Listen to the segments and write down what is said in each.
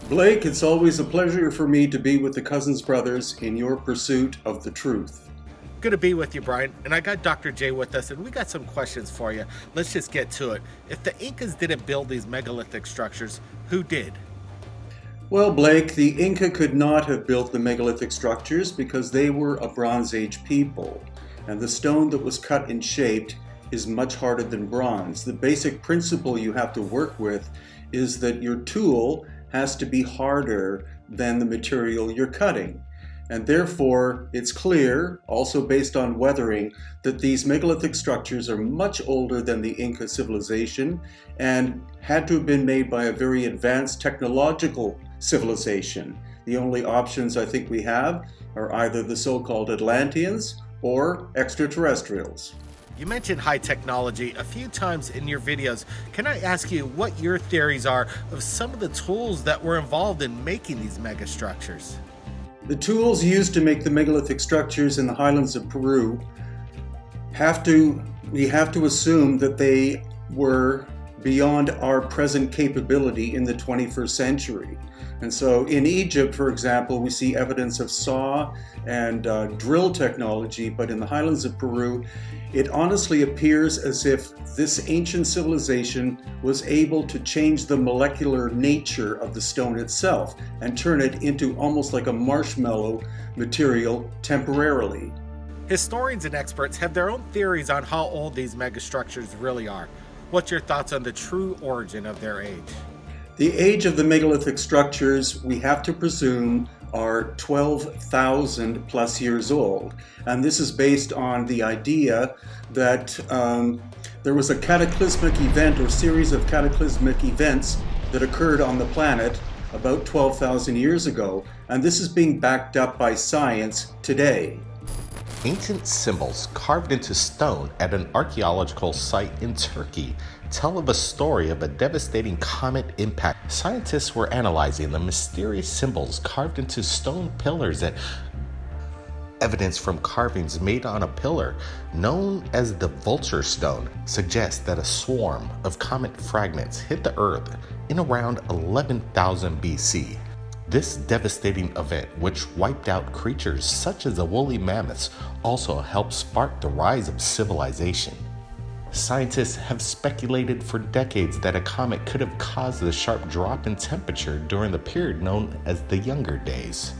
Blake, it's always a pleasure for me to be with the Cousins Brothers in your pursuit of the truth. Good to be with you, Brian. And I got Dr. J with us, and we got some questions for you. Let's just get to it. If the Incas didn't build these megalithic structures, who did? Well, Blake, the Inca could not have built the megalithic structures because they were a Bronze Age people, and the stone that was cut and shaped is much harder than bronze. The basic principle you have to work with is that your tool has to be harder than the material you're cutting. And therefore, it's clear, also based on weathering, that these megalithic structures are much older than the Inca civilization and had to have been made by a very advanced technological civilization. The only options I think we have are either the so-called Atlanteans or extraterrestrials. You mentioned high technology a few times in your videos. Can I ask you what your theories are of some of the tools that were involved in making these megastructures? The tools used to make the megalithic structures in the highlands of Peru we have to assume that they were beyond our present capability in the 21st century. And so in Egypt, for example, we see evidence of saw and drill technology, but in the highlands of Peru, it honestly appears as if this ancient civilization was able to change the molecular nature of the stone itself and turn it into almost like a marshmallow material temporarily. Historians and experts have their own theories on how old these megastructures really are. What's your thoughts on the true origin of their age? The age of the megalithic structures, we have to presume, are 12,000 plus years old. And this is based on the idea that there was a cataclysmic event or series of cataclysmic events that occurred on the planet about 12,000 years ago. And this is being backed up by science today. Ancient symbols carved into stone at an archaeological site in Turkey tell of a story of a devastating comet impact. Scientists were analyzing the mysterious symbols carved into stone pillars that evidence from carvings made on a pillar known as the vulture stone suggests that a swarm of comet fragments hit the earth in around 11,000 BC. This devastating event, which wiped out creatures such as the woolly mammoths, also helped spark the rise of civilization. Scientists have speculated for decades that a comet could have caused the sharp drop in temperature during the period known as the Younger Days.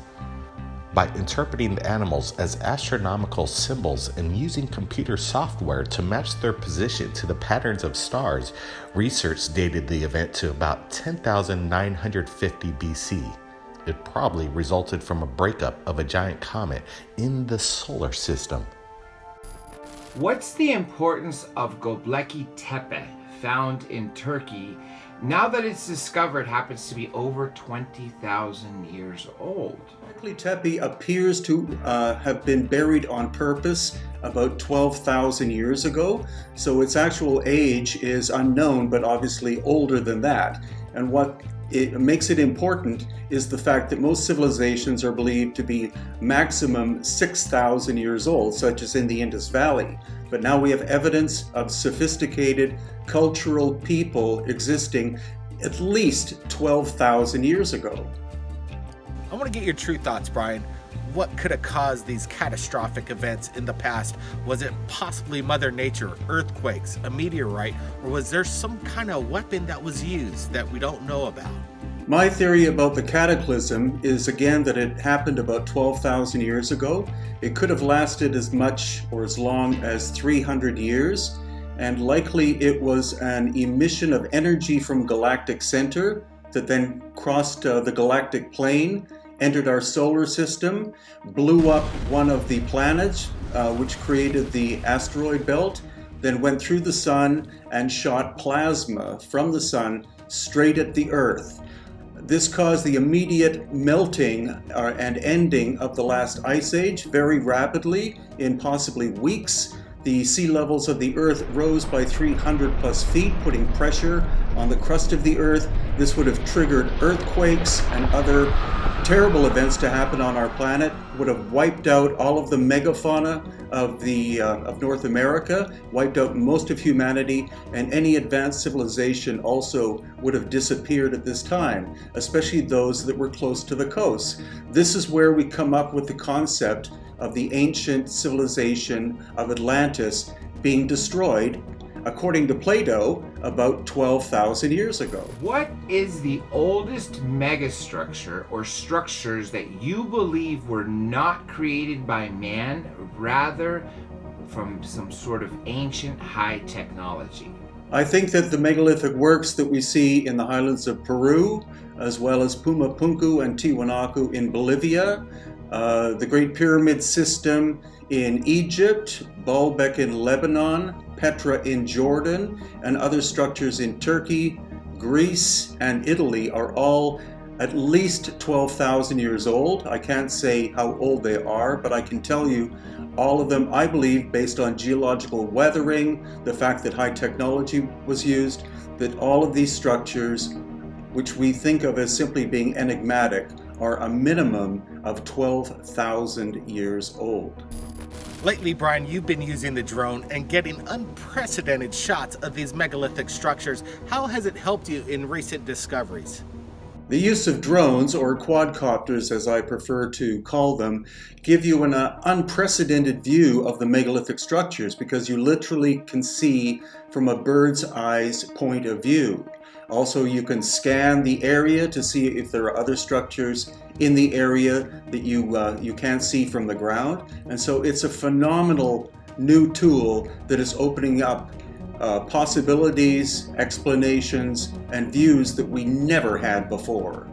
By interpreting the animals as astronomical symbols and using computer software to match their position to the patterns of stars, research dated the event to about 10,950 BC. It probably resulted from a breakup of a giant comet in the solar system. What's the importance of Göbekli Tepe, found in Turkey, now that it's discovered happens to be over 20,000 years old? Göbekli Tepe appears to have been buried on purpose about 12,000 years ago, so its actual age is unknown, but obviously older than that. And what it makes it important is the fact that most civilizations are believed to be maximum 6,000 years old, such as in the Indus Valley. But now we have evidence of sophisticated cultural people existing at least 12,000 years ago. I want to get your true thoughts, Brian. What could have caused these catastrophic events in the past? Was it possibly Mother Nature, earthquakes, a meteorite, or was there some kind of weapon that was used that we don't know about? My theory about the cataclysm is again that it happened about 12,000 years ago. It could have lasted as much or as long as 300 years, and likely it was an emission of energy from galactic center that then crossed the galactic plane, entered our solar system, blew up one of the planets, which created the asteroid belt, then went through the sun and shot plasma from the sun straight at the Earth. This caused the immediate melting and ending of the last ice age very rapidly, in possibly weeks. The sea levels of the Earth rose by 300 plus feet, putting pressure on the crust of the Earth. This would have triggered earthquakes and other terrible events to happen on our planet, would have wiped out all of the megafauna of North America, wiped out most of humanity, and any advanced civilization also would have disappeared at this time, especially those that were close to the coast. This is where we come up with the concept of the ancient civilization of Atlantis being destroyed, according to Plato, about 12,000 years ago. What is the oldest megastructure or structures that you believe were not created by man, rather from some sort of ancient high technology? I think that the megalithic works that we see in the highlands of Peru, as well as Puma, and Tiwanaku in Bolivia, the Great Pyramid System in Egypt, Baalbek in Lebanon, Petra in Jordan, and other structures in Turkey, Greece, and Italy are all at least 12,000 years old. I can't say how old they are, but I can tell you all of them, I believe, based on geological weathering, the fact that high technology was used, that all of these structures, which we think of as simply being enigmatic, are a minimum of 12,000 years old. Lately, Brian, you've been using the drone and getting unprecedented shots of these megalithic structures. How has it helped you in recent discoveries? The use of drones, or quadcopters as I prefer to call them, give you an unprecedented view of the megalithic structures because you literally can see from a bird's eye's point of view. Also, you can scan the area to see if there are other structures in the area that you can't see from the ground. And so it's a phenomenal new tool that is opening up possibilities, explanations, and views that we never had before.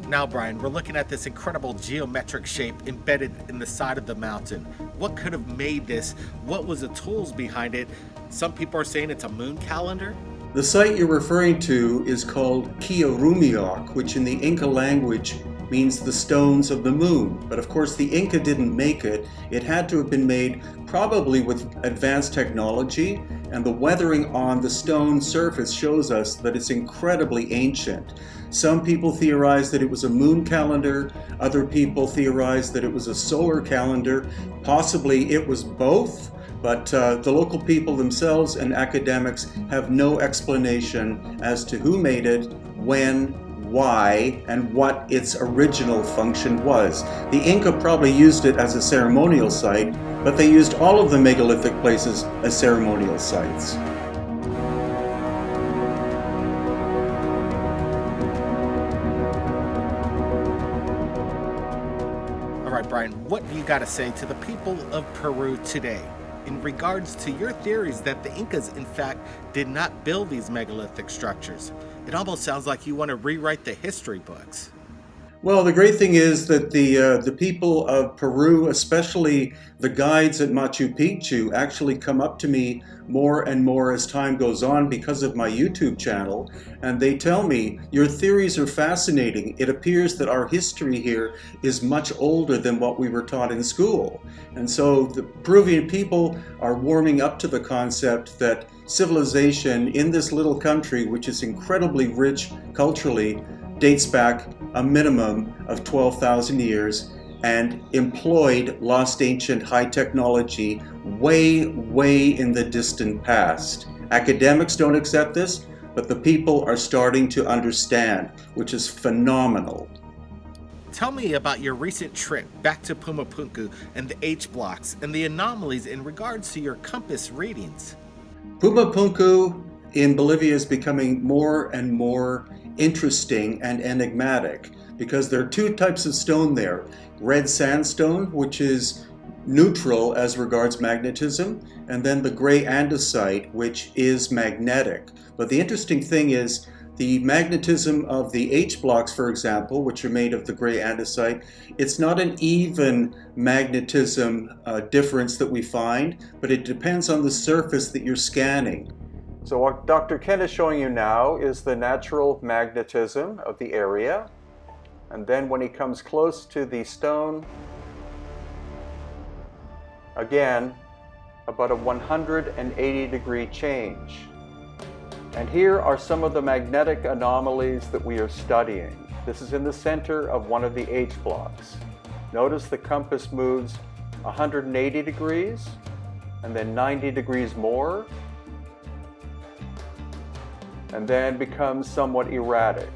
Now, Brian, we're looking at this incredible geometric shape embedded in the side of the mountain. What could have made this? What was the tools behind it? Some people are saying it's a moon calendar. The site you're referring to is called Kiarumiok, which in the Inca language means the stones of the moon. But of course the Inca didn't make it. It had to have been made probably with advanced technology, and the weathering on the stone surface shows us that it's incredibly ancient. Some people theorize that it was a moon calendar, other people theorize that it was a solar calendar, possibly it was both. But the local people themselves and academics have no explanation as to who made it, when, why, and what its original function was. The Inca probably used it as a ceremonial site, but they used all of the megalithic places as ceremonial sites. All right, Brian, what do you got to say to the people of Peru today in regards to your theories that the Incas, in fact, did not build these megalithic structures? It almost sounds like you want to rewrite the history books. Well, the great thing is that the people of Peru, especially the guides at Machu Picchu, actually come up to me more and more as time goes on because of my YouTube channel, and they tell me, your theories are fascinating. It appears that our history here is much older than what we were taught in school. And so the Peruvian people are warming up to the concept that civilization in this little country, which is incredibly rich culturally, dates back a minimum of 12,000 years and employed lost ancient high technology way, way in the distant past. Academics don't accept this, but the people are starting to understand, which is phenomenal. Tell me about your recent trip back to Puma and the H blocks and the anomalies in regards to your compass readings. Puma in Bolivia is becoming more and more interesting and enigmatic because there are two types of stone there. Red sandstone, which is neutral as regards magnetism, and then the gray andesite, which is magnetic. But the interesting thing is the magnetism of the H blocks, for example, which are made of the gray andesite, it's not an even magnetism difference that we find, but it depends on the surface that you're scanning. So what Dr. Ken is showing you now is the natural magnetism of the area. And then when he comes close to the stone, again, about a 180-degree change. And here are some of the magnetic anomalies that we are studying. This is in the center of one of the H blocks. Notice the compass moves 180 degrees and then 90 degrees more, and then becomes somewhat erratic.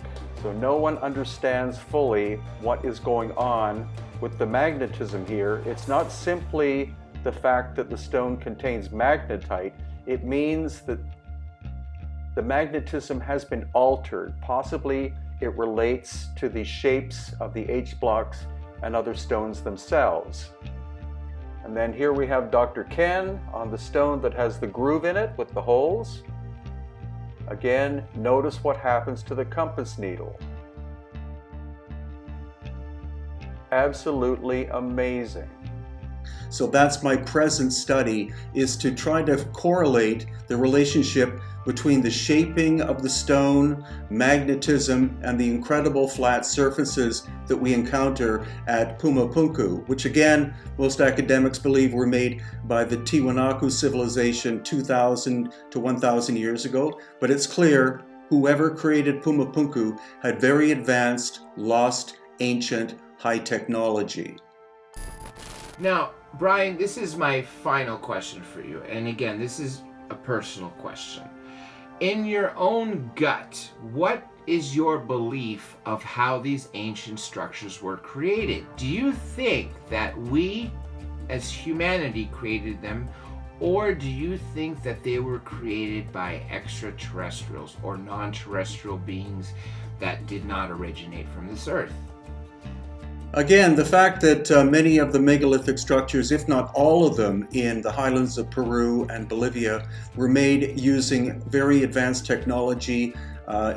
So no one understands fully what is going on with the magnetism here. It's not simply the fact that the stone contains magnetite. It means that the magnetism has been altered. Possibly it relates to the shapes of the H blocks and other stones themselves. And then here we have Dr. Ken on the stone that has the groove in it with the holes. Again, notice what happens to the compass needle. Absolutely amazing. So that's my present study, is to try to correlate the relationship between the shaping of the stone, magnetism, and the incredible flat surfaces that we encounter at Puma, which again, most academics believe were made by the Tiwanaku civilization 2,000 to 1,000 years ago. But it's clear whoever created Puma had very advanced, lost, ancient, high technology. Now, Brian, this is my final question for you. And again, this is a personal question. In your own gut, what is your belief of how these ancient structures were created? Do you think that we as humanity created them, or do you think that they were created by extraterrestrials or non-terrestrial beings that did not originate from this earth? Again, the fact that many of the megalithic structures, if not all of them, in the highlands of Peru and Bolivia were made using very advanced technology,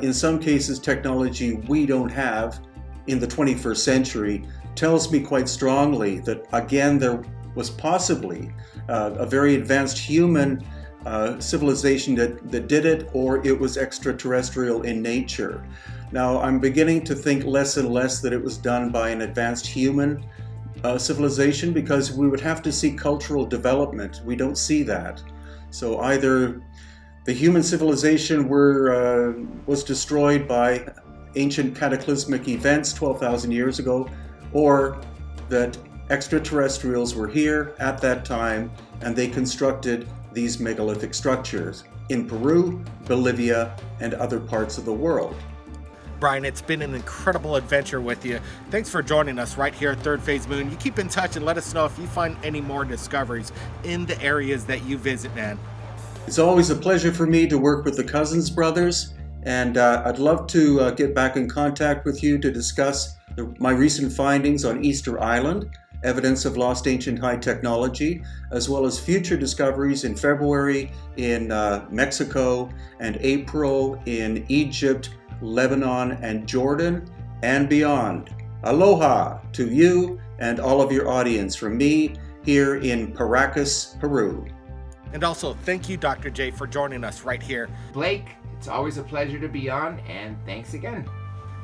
in some cases technology we don't have in the 21st century, tells me quite strongly that, again, there was possibly a very advanced human civilization that did it, or it was extraterrestrial in nature. Now, I'm beginning to think less and less that it was done by an advanced human civilization, because we would have to see cultural development. We don't see that. So either the human civilization was destroyed by ancient cataclysmic events 12,000 years ago, or that extraterrestrials were here at that time and they constructed these megalithic structures in Peru, Bolivia, and other parts of the world. Brian, it's been an incredible adventure with you. Thanks for joining us right here at Third Phase Moon. You keep in touch and let us know if you find any more discoveries in the areas that you visit, man. It's always a pleasure for me to work with the Cousins brothers, and I'd love to get back in contact with you to discuss my recent findings on Easter Island, evidence of lost ancient high technology, as well as future discoveries in February in Mexico and April in Egypt, Lebanon, and Jordan, and beyond. Aloha to you and all of your audience from me here in Paracas, Peru. And also, thank you, Dr. J, for joining us right here. Blake, it's always a pleasure to be on, and thanks again.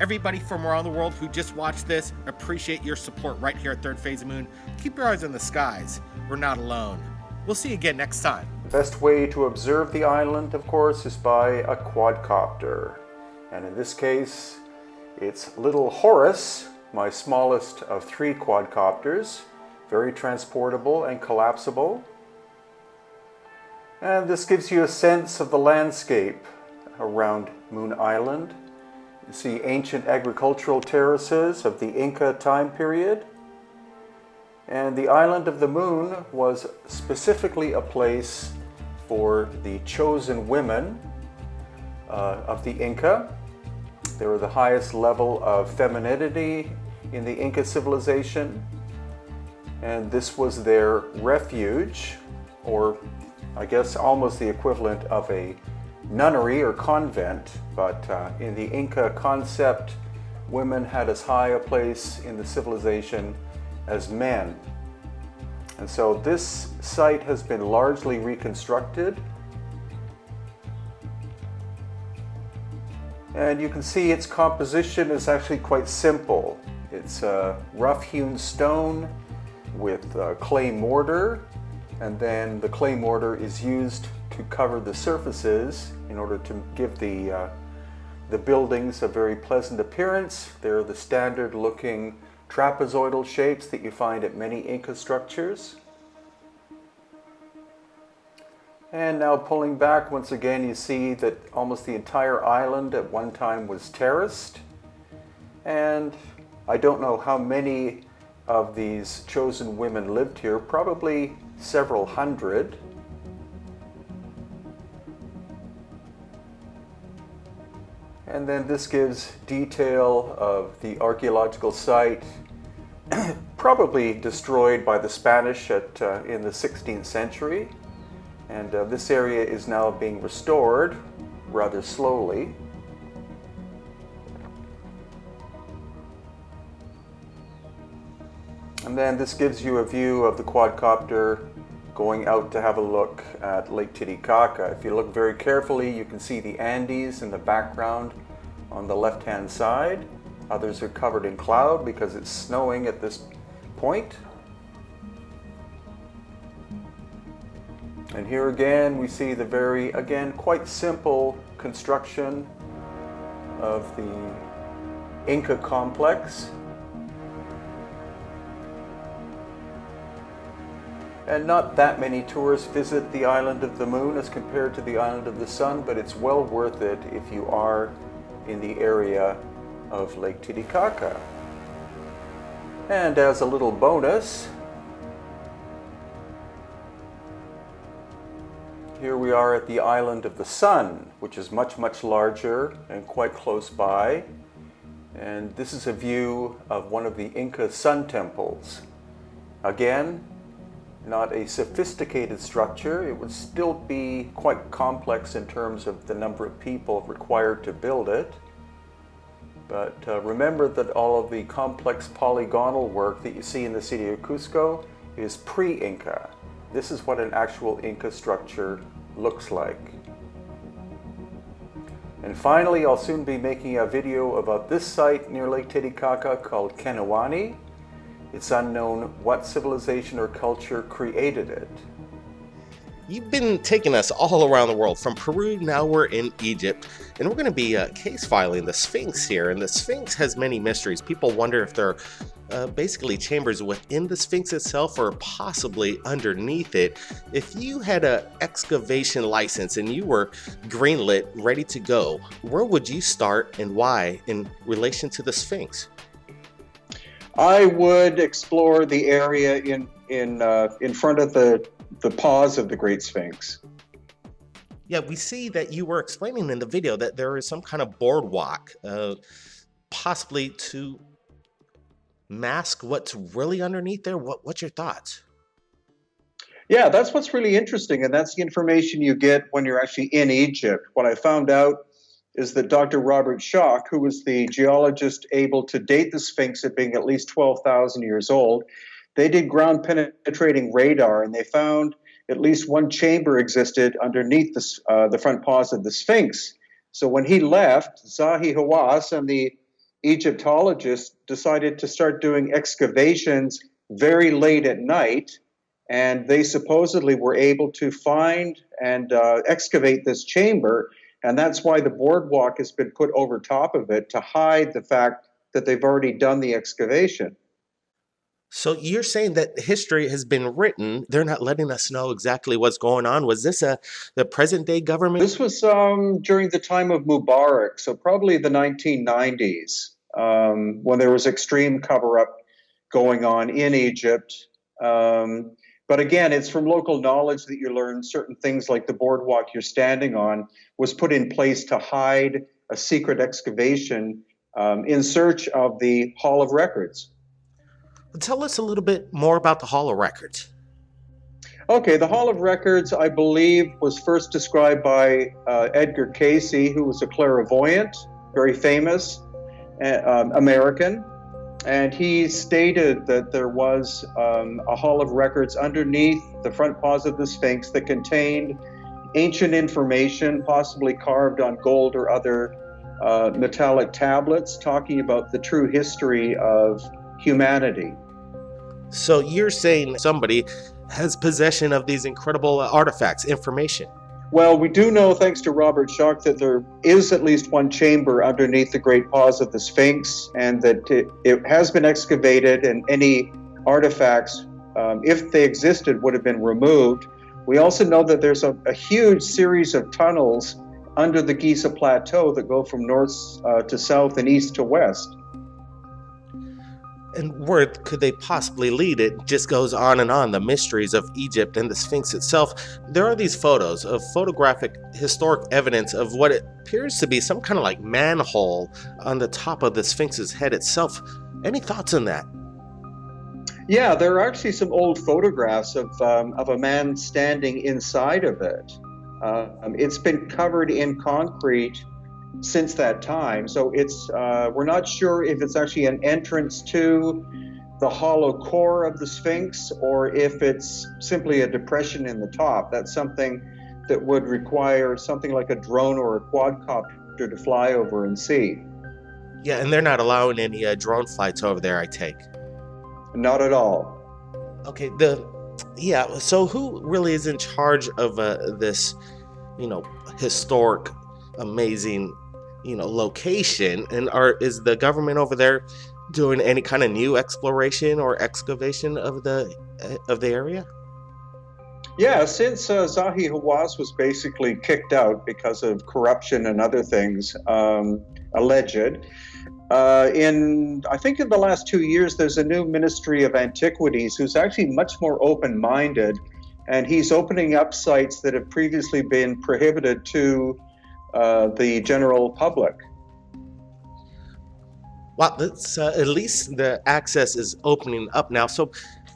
Everybody from around the world who just watched this, appreciate your support right here at Third Phase Moon. Keep your eyes on the skies. We're not alone. We'll see you again next time. The best way to observe the island, of course, is by a quadcopter. And in this case, it's little Horace, my smallest of 3 quadcopters, very transportable and collapsible. And this gives you a sense of the landscape around Moon Island. You see ancient agricultural terraces of the Inca time period. And the island of the moon was specifically a place for the chosen women of the Inca. They were the highest level of femininity in the Inca civilization, and this was their refuge, or I guess almost the equivalent of a nunnery or convent, but in the Inca concept, women had as high a place in the civilization as men. And so this site has been largely reconstructed. And you can see its composition is actually quite simple. It's rough-hewn stone with clay mortar, and then the clay mortar is used to cover the surfaces in order to give the The buildings have very pleasant appearance. They're the standard looking trapezoidal shapes that you find at many Inca structures. And now pulling back, once again you see that almost the entire island at one time was terraced. And I don't know how many of these chosen women lived here, probably several hundred. And then this gives detail of the archaeological site, probably destroyed by the Spanish in the 16th century. And this area is now being restored rather slowly. And then this gives you a view of the quadcopter going out to have a look at Lake Titicaca. If you look very carefully, you can see the Andes in the background on the left-hand side. Others are covered in cloud because it's snowing at this point. And here again we see the very, again, quite simple construction of the Inca complex. And not that many tourists visit the island of the moon as compared to the island of the sun, but it's well worth it if you are in the area of Lake Titicaca. And as a little bonus, here we are at the island of the sun, which is much, much larger and quite close by. And this is a view of one of the Inca sun temples. Again, not a sophisticated structure. It would still be quite complex in terms of the number of people required to build it. But remember that all of the complex polygonal work that you see in the city of Cusco is pre-Inca. This is what an actual Inca structure looks like. And finally, I'll soon be making a video about this site near Lake Titicaca called Kenawani. It's unknown what civilization or culture created it. You've been taking us all around the world. From Peru, now we're in Egypt, and we're going to be case filing the Sphinx here. And the Sphinx has many mysteries. People wonder if they're basically chambers within the Sphinx itself or possibly underneath it. If you had an excavation license and you were greenlit, ready to go, where would you start and why in relation to the Sphinx? I would explore the area in front of the paws of the Great Sphinx. Yeah, we see that you were explaining in the video that there is some kind of boardwalk, possibly to mask what's really underneath there. What's your thoughts? Yeah, that's what's really interesting, and that's the information you get when you're actually in Egypt. What I found out is that Dr. Robert Schoch, who was the geologist able to date the Sphinx at being at least 12,000 years old, they did ground penetrating radar, and they found at least one chamber existed underneath the front paws of the Sphinx. So when he left, Zahi Hawass and the Egyptologists decided to start doing excavations very late at night, and they supposedly were able to find and excavate this chamber. And that's why the boardwalk has been put over top of it to hide the fact that they've already done the excavation. So you're saying that history has been written. They're not letting us know exactly what's going on. Was this the present day government? This was during the time of Mubarak, so probably the 1990s, when there was extreme cover-up going on in Egypt. But again, it's from local knowledge that you learn certain things like the boardwalk you're standing on was put in place to hide a secret excavation in search of the Hall of Records. Tell us a little bit more about the Hall of Records. Okay, the Hall of Records, I believe, was first described by Edgar Cayce, who was a clairvoyant, very famous American. And he stated that there was a Hall of Records underneath the front paws of the Sphinx that contained ancient information, possibly carved on gold or other metallic tablets, talking about the true history of humanity. So you're saying somebody has possession of these incredible artifacts, information? Well, we do know, thanks to Robert Schoch, that there is at least one chamber underneath the great paws of the Sphinx, and that it has been excavated, and any artifacts, if they existed, would have been removed. We also know that there's a huge series of tunnels under the Giza Plateau that go from north to south and east to west. And where could they possibly lead? It just goes on and on, the mysteries of Egypt and the Sphinx itself. There are these photos of photographic historic evidence of what it appears to be some kind of like manhole on the top of the Sphinx's head itself. Any thoughts on that? Yeah, there are actually some old photographs of a man standing inside of it. It's been covered in concrete since that time, so it's we're not sure if it's actually an entrance to the hollow core of the Sphinx or if it's simply a depression in the top. That's something that would require something like a drone or a quadcopter to fly over and see. Yeah, and they're not allowing any drone flights over there, I take. Not at all. Okay, so who really is in charge of this, historic, amazing, location? And is the government over there doing any kind of new exploration or excavation of the area? Yeah, since Zahi Hawass was basically kicked out because of corruption and other things, alleged, I think in the last 2 years, there's a new Ministry of Antiquities who's actually much more open-minded, and he's opening up sites that have previously been prohibited to the general public. Well, that's, at least the access is opening up now. So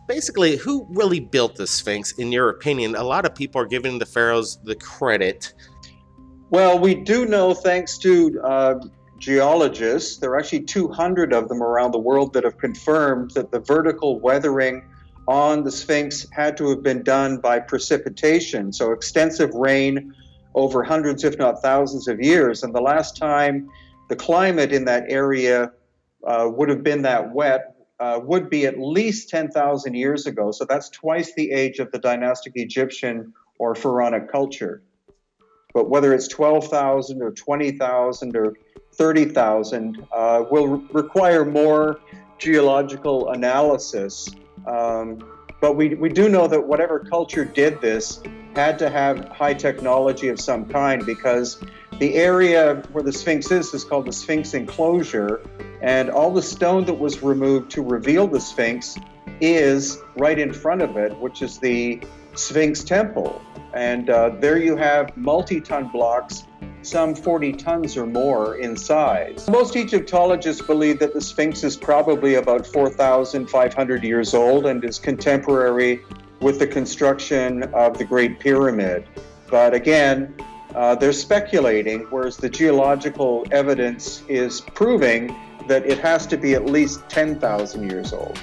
basically, who really built the Sphinx, in your opinion? A lot of people are giving the pharaohs the credit. Well, we do know, thanks to geologists, there are actually 200 of them around the world that have confirmed that the vertical weathering on the Sphinx had to have been done by precipitation, so extensive rain over hundreds, if not thousands of years. And the last time the climate in that area would have been that wet would be at least 10,000 years ago. So that's twice the age of the dynastic Egyptian or pharaonic culture. But whether it's 12,000 or 20,000 or 30,000 will require more geological analysis. But we do know that whatever culture did this had to have high technology of some kind, because the area where the Sphinx is called the Sphinx enclosure, and all the stone that was removed to reveal the Sphinx is right in front of it, which is the Sphinx temple. And there you have multi-ton blocks, some 40 tons or more in size. Most Egyptologists believe that the Sphinx is probably about 4,500 years old and is contemporary with the construction of the Great Pyramid. But again, they're speculating, whereas the geological evidence is proving that it has to be at least 10,000 years old.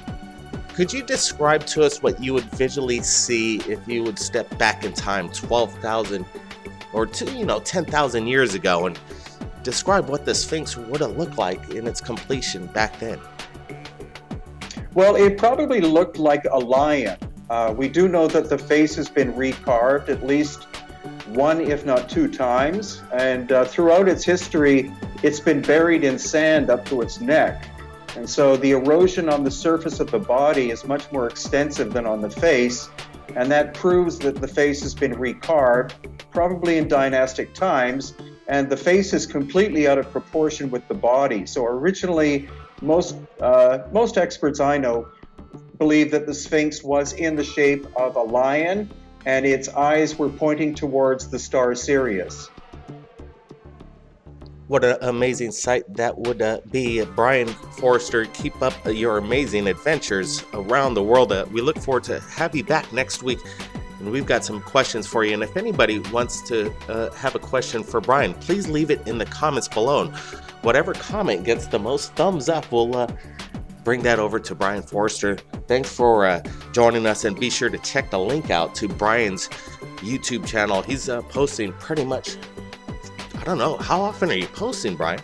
Could you describe to us what you would visually see if you would step back in time 12,000 or 10,000 years ago, and describe what the Sphinx would have looked like in its completion back then? Well, it probably looked like a lion. We do know that the face has been recarved at least one, if not two times, and throughout its history, it's been buried in sand up to its neck. And so the erosion on the surface of the body is much more extensive than on the face, and that proves that the face has been recarved, probably in dynastic times, and the face is completely out of proportion with the body. So originally, most experts I know believe that the Sphinx was in the shape of a lion, and its eyes were pointing towards the star Sirius. What an amazing sight that would be. Brian Forrester, keep up your amazing adventures around the world. We look forward to have you back next week, and we've got some questions for you. And if anybody wants to have a question for Brian, please leave it in the comments below. And whatever comment gets the most thumbs up, we'll bring that over to Brian Forrester. Thanks for joining us, and be sure to check the link out to Brian's YouTube channel. He's posting pretty much, I don't know, how often are you posting, Brian?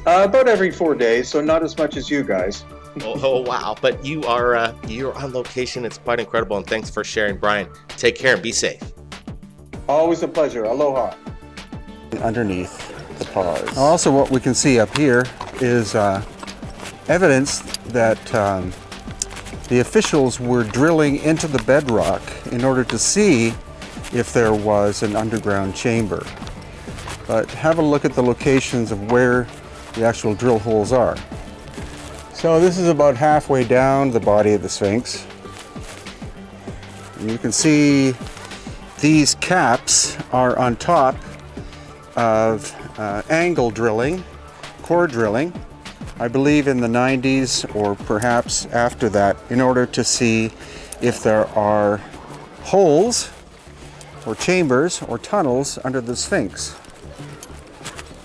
About every 4 days, so not as much as you guys. Oh wow, but you're on location. It's quite incredible, and thanks for sharing, Brian. Take care and be safe. Always a pleasure. Aloha. Underneath the paws. Also, what we can see up here is evidence that the officials were drilling into the bedrock in order to see if there was an underground chamber. But have a look at the locations of where the actual drill holes are. So this is about halfway down the body of the Sphinx. And you can see these caps are on top of angle drilling, core drilling, I believe in the 90s or perhaps after that, in order to see if there are holes or chambers or tunnels under the Sphinx.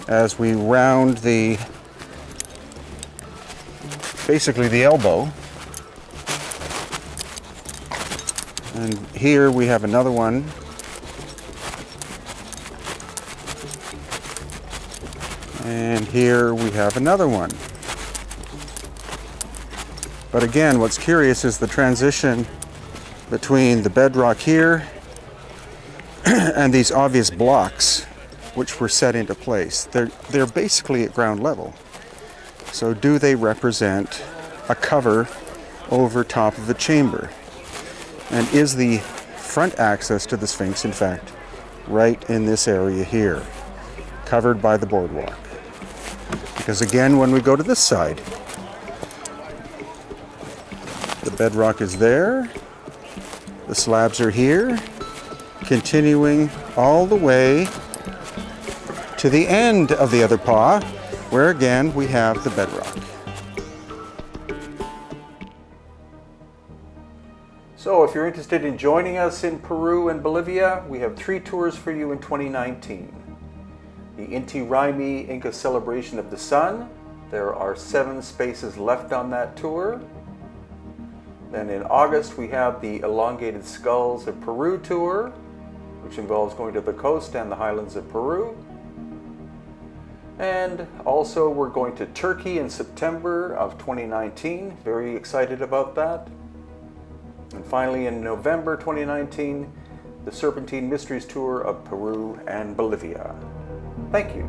As we round basically the elbow, and here we have another one. And here we have another one. But again, what's curious is the transition between the bedrock here and these obvious blocks which were set into place. They're basically at ground level. So do they represent a cover over top of the chamber? And is the front access to the Sphinx, in fact, right in this area here, covered by the boardwalk? Because again, when we go to this side, the bedrock is there, the slabs are here, continuing all the way to the end of the other paw, where again we have the bedrock. So if you're interested in joining us in Peru and Bolivia, we have 3 tours for you in 2019. The Inti Raymi Inca Celebration of the Sun. There are 7 spaces left on that tour. Then in August we have the Elongated Skulls of Peru tour, which involves going to the coast and the highlands of Peru. And also we're going to Turkey in September of 2019. Very excited about that. And finally in November 2019, the Serpentine Mysteries Tour of Peru and Bolivia. Thank you.